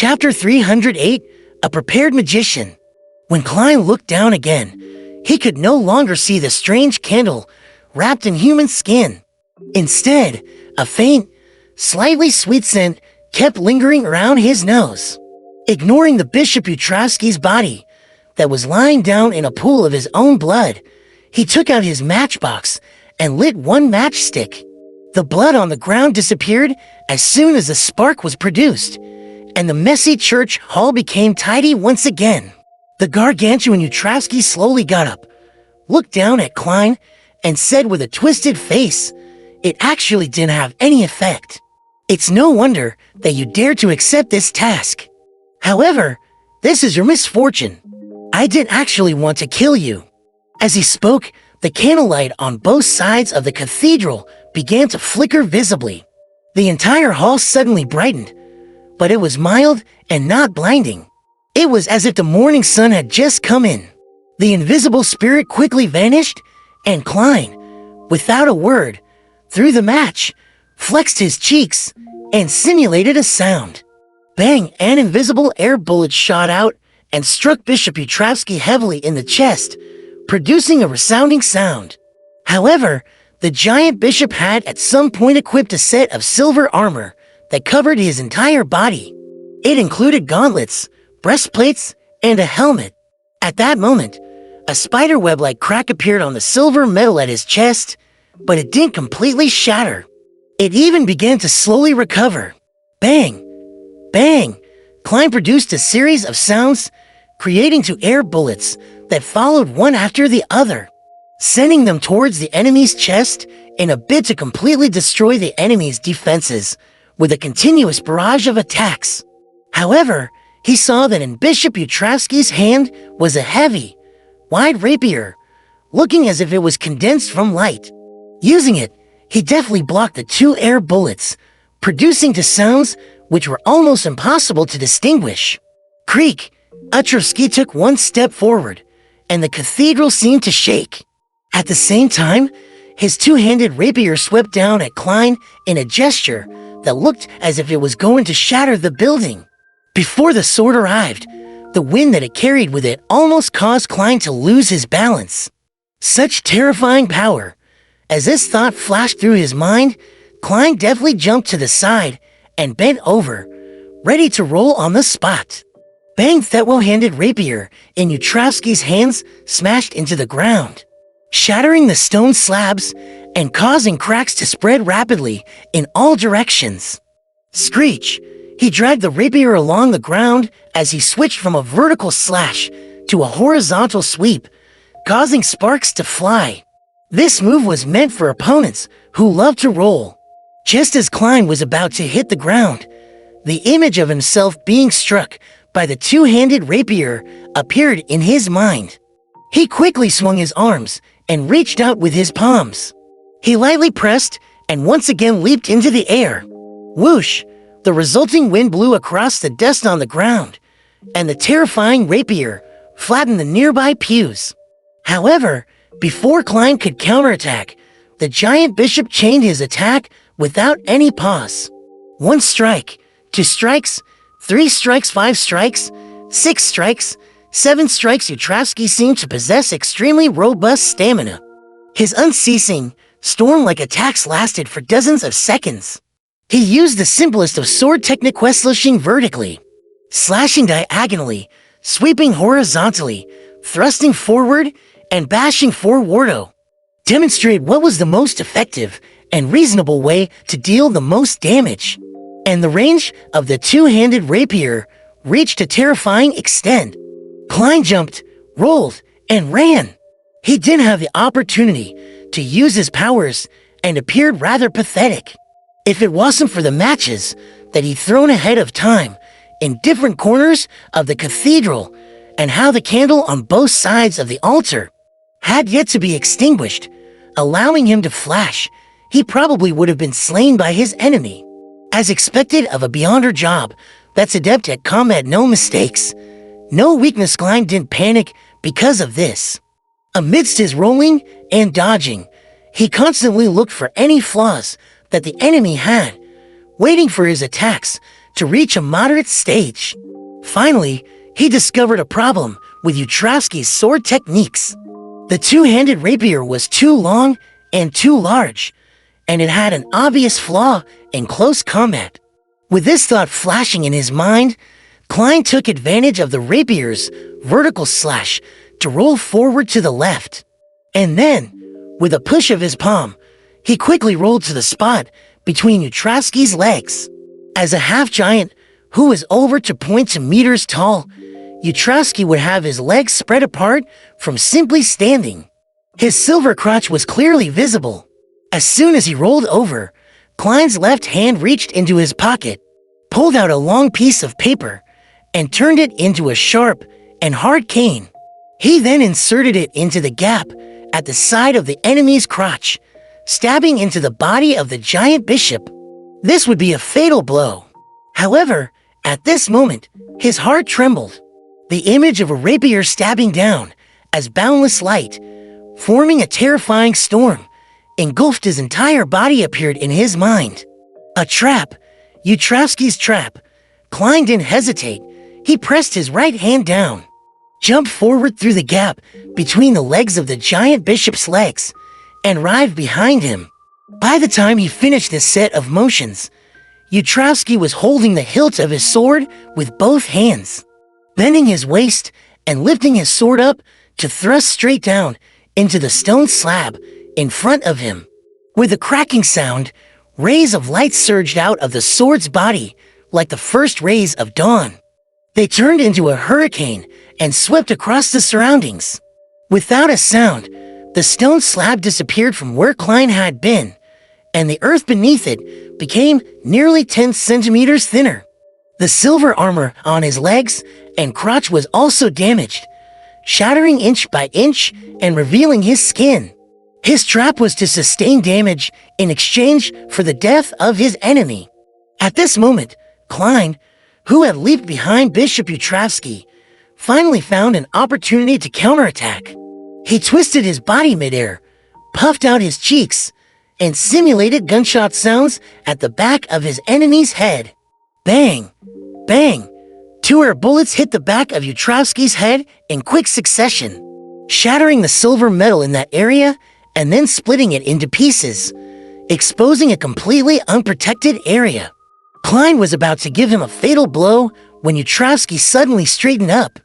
Chapter 308, A Prepared Magician. When Klein looked down again, he could no longer see the strange candle wrapped in human skin. Instead, a faint, slightly sweet scent kept lingering around his nose. Ignoring the Bishop Utrovsky's body that was lying down in a pool of his own blood, he took out his matchbox and lit one matchstick. The blood on the ground disappeared as soon as the spark was produced, and the messy church hall became tidy once again. The gargantuan Utrovsky slowly got up, looked down at Klein, and said with a twisted face, "It actually didn't have any effect. It's no wonder that you dared to accept this task. However, this is your misfortune. I didn't actually want to kill you." As he spoke, the candlelight on both sides of the cathedral began to flicker visibly. The entire hall suddenly brightened, but it was mild and not blinding. It was as if the morning sun had just come in. The invisible spirit quickly vanished, and Klein, without a word, threw the match, flexed his cheeks, and simulated a sound. Bang! An invisible air bullet shot out and struck Bishop Utrovsky heavily in the chest, producing a resounding sound. However, the giant bishop had at some point equipped a set of silver armor that covered his entire body. It included gauntlets, breastplates, and a helmet. At that moment, a spiderweb-like crack appeared on the silver metal at his chest, but it didn't completely shatter. It even began to slowly recover. Bang! Bang! Klein produced a series of sounds, creating two air bullets that followed one after the other, sending them towards the enemy's chest in a bid to completely destroy the enemy's defenses with a continuous barrage of attacks. However, he saw that in Bishop Utrovsky's hand was a heavy, wide rapier, looking as if it was condensed from light. Using it, he deftly blocked the two air bullets, producing two sounds which were almost impossible to distinguish. Creak! Utrovsky took one step forward, and the cathedral seemed to shake. At the same time, his two-handed rapier swept down at Klein in a gesture that looked as if it was going to shatter the building. Before the sword arrived, the wind that it carried with it almost caused Klein to lose his balance. Such terrifying power! As this thought flashed through his mind, Klein deftly jumped to the side and bent over, ready to roll on the spot. Bang! That well-handed rapier in Utrovsky's hands smashed into the ground, shattering the stone slabs and causing cracks to spread rapidly in all directions. Screech! He dragged the rapier along the ground as he switched from a vertical slash to a horizontal sweep, causing sparks to fly. This move was meant for opponents who love to roll. Just as Klein was about to hit the ground, the image of himself being struck by the two-handed rapier appeared in his mind. He quickly swung his arms and reached out with his palms. He lightly pressed and once again leaped into the air. Whoosh! The resulting wind blew across the dust on the ground, and the terrifying rapier flattened the nearby pews. However, before Klein could counterattack, the giant bishop chained his attack without any pause. 1 strike, 2 strikes, 3 strikes, 5 strikes, 6 strikes, 7 strikes. Utrovsky seemed to possess extremely robust stamina. His unceasing, storm-like attacks lasted for dozens of seconds. He used the simplest of sword technique, slashing vertically, slashing diagonally, sweeping horizontally, thrusting forward, and bashing forward. Demonstrate what was the most effective and reasonable way to deal the most damage. And the range of the two-handed rapier reached a terrifying extent. Klein jumped, rolled, and ran. He didn't have the opportunity to use his powers and appeared rather pathetic. If it wasn't for the matches that he'd thrown ahead of time in different corners of the cathedral and how the candle on both sides of the altar had yet to be extinguished, allowing him to flash, he probably would have been slain by his enemy. As expected of a Beyonder job that's adept at combat, no mistakes, no weakness. Klein didn't panic because of this. Amidst his rolling and dodging, he constantly looked for any flaws that the enemy had, waiting for his attacks to reach a moderate stage. Finally, he discovered a problem with Utrovsky's sword techniques. The two-handed rapier was too long and too large, and it had an obvious flaw in close combat. With this thought flashing in his mind, Klein took advantage of the rapier's vertical slash to roll forward to the left. And then, with a push of his palm, he quickly rolled to the spot between Utrovsky's legs. As a half-giant who was over 2.2 meters tall, Utrovsky would have his legs spread apart from simply standing. His silver crotch was clearly visible. As soon as he rolled over, Klein's left hand reached into his pocket, pulled out a long piece of paper, and turned it into a sharp and hard cane. He then inserted it into the gap at the side of the enemy's crotch, stabbing into the body of the giant bishop. This would be a fatal blow. However, at this moment, his heart trembled. The image of a rapier stabbing down as boundless light, forming a terrifying storm, engulfed his entire body appeared in his mind. A trap. Utrovsky's trap. Klein didn't hesitate. He pressed his right hand down, jumped forward through the gap between the legs of the giant bishop's legs, and arrived behind him. By the time he finished this set of motions, Utrovsky was holding the hilt of his sword with both hands, bending his waist and lifting his sword up to thrust straight down into the stone slab in front of him. With a cracking sound, rays of light surged out of the sword's body like the first rays of dawn. They turned into a hurricane and swept across the surroundings. Without a sound, the stone slab disappeared from where Klein had been, and the earth beneath it became nearly 10 centimeters thinner. The silver armor on his legs and crotch was also damaged, shattering inch by inch and revealing his skin. His trap was to sustain damage in exchange for the death of his enemy. At this moment, Klein, who had leaped behind Bishop Utrovsky, finally found an opportunity to counterattack. He twisted his body midair, puffed out his cheeks, and simulated gunshot sounds at the back of his enemy's head. Bang! Bang! 2 air bullets hit the back of Utrovsky's head in quick succession, shattering the silver metal in that area and then splitting it into pieces, exposing a completely unprotected area. Klein was about to give him a fatal blow when Utrovsky suddenly straightened up,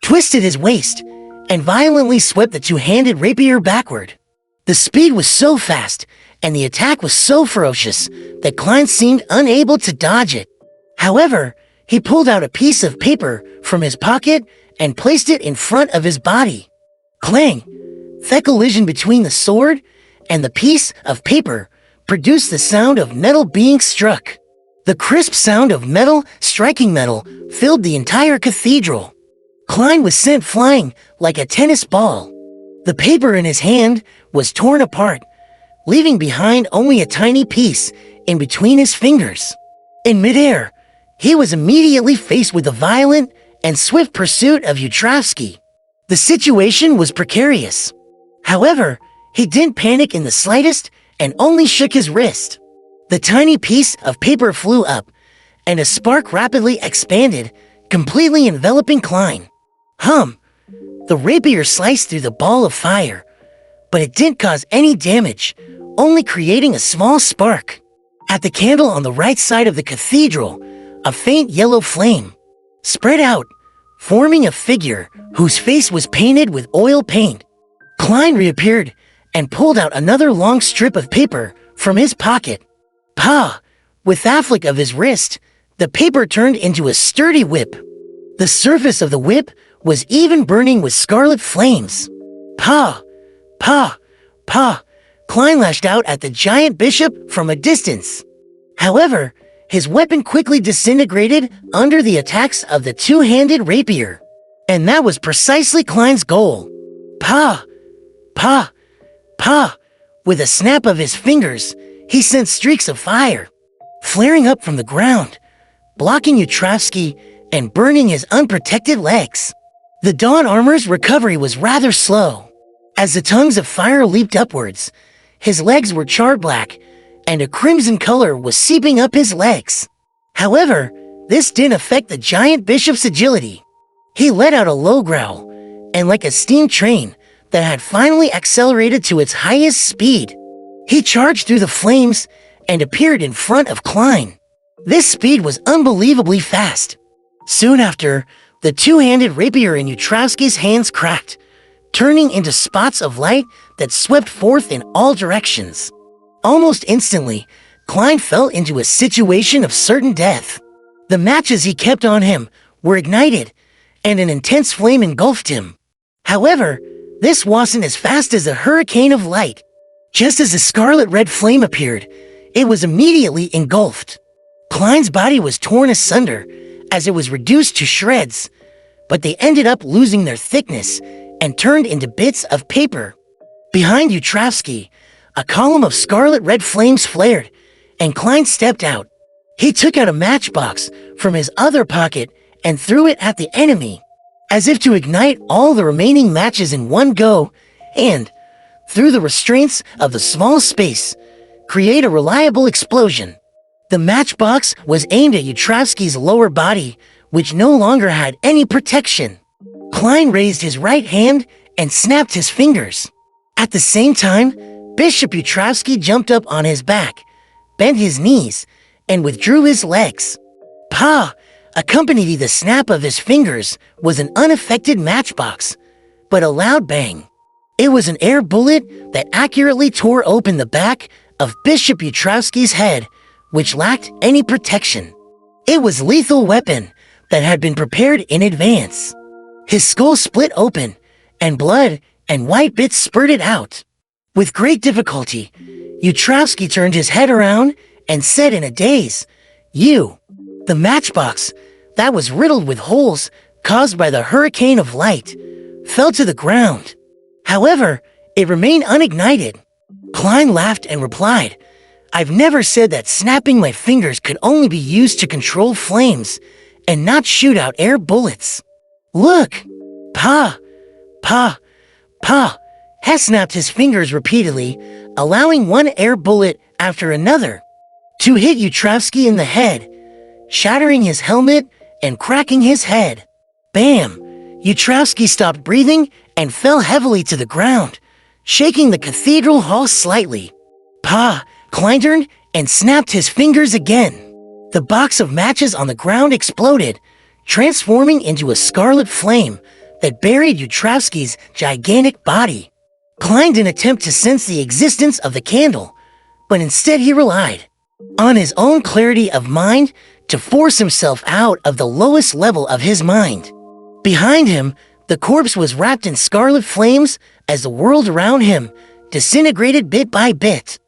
twisted his waist, and violently swept the two-handed rapier backward. The speed was so fast, and the attack was so ferocious that Klein seemed unable to dodge it. However, he pulled out a piece of paper from his pocket and placed it in front of his body. Clang! The collision between the sword and the piece of paper produced the sound of metal being struck. The crisp sound of metal striking metal filled the entire cathedral. Klein was sent flying like a tennis ball. The paper in his hand was torn apart, leaving behind only a tiny piece in between his fingers. In midair, he was immediately faced with a violent and swift pursuit of Utrovsky. The situation was precarious. However, he didn't panic in the slightest and only shook his wrist. The tiny piece of paper flew up, and a spark rapidly expanded, completely enveloping Klein. The rapier sliced through the ball of fire, but it didn't cause any damage, only creating a small spark. At the candle on the right side of the cathedral, a faint yellow flame spread out, forming a figure whose face was painted with oil paint. Klein reappeared and pulled out another long strip of paper from his pocket. With the flick of his wrist, the paper turned into a sturdy whip. The surface of the whip was even burning with scarlet flames. Klein lashed out at the giant bishop from a distance. However, his weapon quickly disintegrated under the attacks of the two-handed rapier. And that was precisely Klein's goal. With a snap of his fingers, he sent streaks of fire, flaring up from the ground, blocking Utrovsky and burning his unprotected legs. The Dawn armor's recovery was rather slow. As the tongues of fire leaped upwards, his legs were charred black, and a crimson color was seeping up his legs. However, this didn't affect the giant bishop's agility. He let out a low growl, and like a steam train that had finally accelerated to its highest speed, he charged through the flames and appeared in front of Klein. This speed was unbelievably fast. Soon after, the two-handed rapier in Yutrowski's hands cracked, turning into spots of light that swept forth in all directions. Almost instantly, Klein fell into a situation of certain death. The matches he kept on him were ignited, and an intense flame engulfed him. However, this wasn't as fast as a hurricane of light. Just as the scarlet-red flame appeared, it was immediately engulfed. Klein's body was torn asunder as it was reduced to shreds, but they ended up losing their thickness and turned into bits of paper. Behind Yutrowski, a column of scarlet-red flames flared, and Klein stepped out. He took out a matchbox from his other pocket and threw it at the enemy, as if to ignite all the remaining matches in one go and, through the restraints of the small space, create a reliable explosion. The matchbox was aimed at Yutrowski's lower body, which no longer had any protection. Klein raised his right hand and snapped his fingers. At the same time, Bishop Yutrowski jumped up on his back, bent his knees, and withdrew his legs. Pa! Accompanied the snap of his fingers was an unaffected matchbox, but a loud bang. It was an air bullet that accurately tore open the back of Bishop Yutrowski's head, which lacked any protection. It was a lethal weapon that had been prepared in advance. His skull split open, and blood and white bits spurted out. With great difficulty, Yutrowski turned his head around and said in a daze, "You." The matchbox, that was riddled with holes caused by the hurricane of light, fell to the ground. However, it remained unignited. Klein laughed and replied, "I've never said that snapping my fingers could only be used to control flames and not shoot out air bullets. Look, Pa, Pa, Pa." Hess snapped his fingers repeatedly, allowing one air bullet after another to hit Yutrowski in the head, shattering his helmet and cracking his head. Bam! Yutrowski stopped breathing and fell heavily to the ground, shaking the cathedral hall slightly. Pa! Klein turned and snapped his fingers again. The box of matches on the ground exploded, transforming into a scarlet flame that buried Yutrowski's gigantic body. Klein didn't attempt to sense the existence of the candle, but instead he relied on his own clarity of mind to force himself out of the lowest level of his mind. Behind him, the corpse was wrapped in scarlet flames as the world around him disintegrated bit by bit.